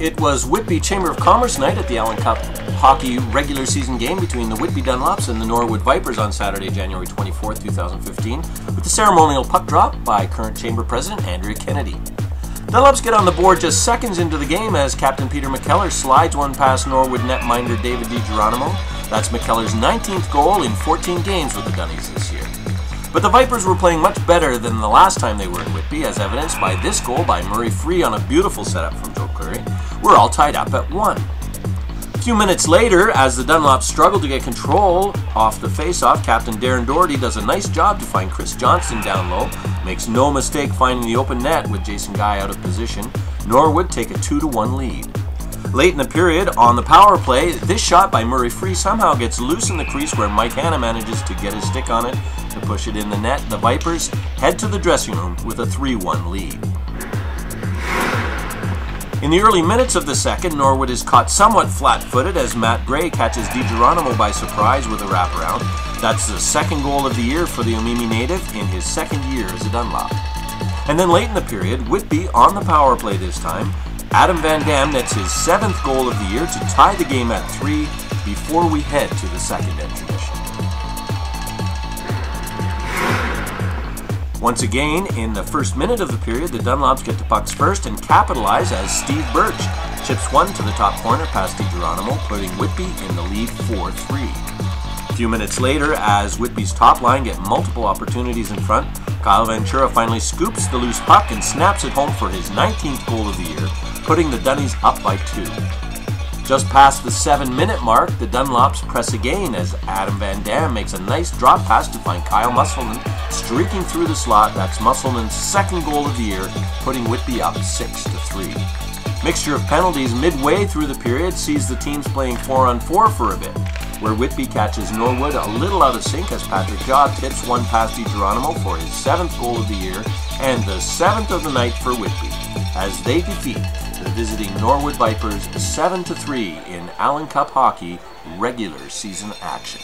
It was Whitby Chamber of Commerce night at the Allan Cup Hockey regular season game between the Whitby Dunlops and the Norwood Vipers on Saturday, January 24, 2015, with the ceremonial puck drop by current Chamber President Andrea Kennedy. Dunlops get on the board just seconds into the game as Captain Peter McKellar slides one past Norwood netminder David DiGeronimo. That's McKellar's 19th goal in 14 games with the Dunnies this year. But the Vipers were playing much better than the last time they were in Whitby, as evidenced by this goal by Murray Free on a beautiful setup from Joe Cleary. We're all tied up at 1. A few minutes later, as the Dunlops struggle to get control off the face-off, Captain Darren Doherty does a nice job to find Chris Johnston down low, makes no mistake finding the open net with Jason Guy out of position. Norwood take a 2-1 lead. Late in the period, on the power play, this shot by Murray Free somehow gets loose in the crease where Mike Hanna manages to get his stick on it to push it in the net. The Vipers head to the dressing room with a 3-1 lead. In the early minutes of the second, Norwood is caught somewhat flat-footed as Matt Gray catches DiGeronimo by surprise with a wraparound. That's the second goal of the year for the Omimi native in his second year as a Dunlop. And then late in the period, Whitby on the power play this time, Adam Van Dam nets his 7th goal of the year to tie the game at 3 before we head to the second intermission. Once again, in the first minute of the period, the Dunlops get the pucks first and capitalize as Steve Birch chips one to the top corner past DiGeronimo, putting Whitby in the lead 4-3. A few minutes later, as Whitby's top line get multiple opportunities in front, Kyle Ventura finally scoops the loose puck and snaps it home for his 19th goal of the year, putting the Dunnies up by 2. Just past the 7-minute mark, the Dunlops press again as Adam Van Dam makes a nice drop pass to find Kyle Musselman streaking through the slot. That's Musselman's second goal of the year, putting Whitby up 6-3. Mixture of penalties midway through the period sees the teams playing 4-on-4 for a bit, where Whitby catches Norwood a little out of sync as Patrick Jaw tips one past DiGeronimo for his 7th goal of the year and the 7th of the night for Whitby, as they defeat the visiting Norwood Vipers 7-3 in Allan Cup Hockey regular season action.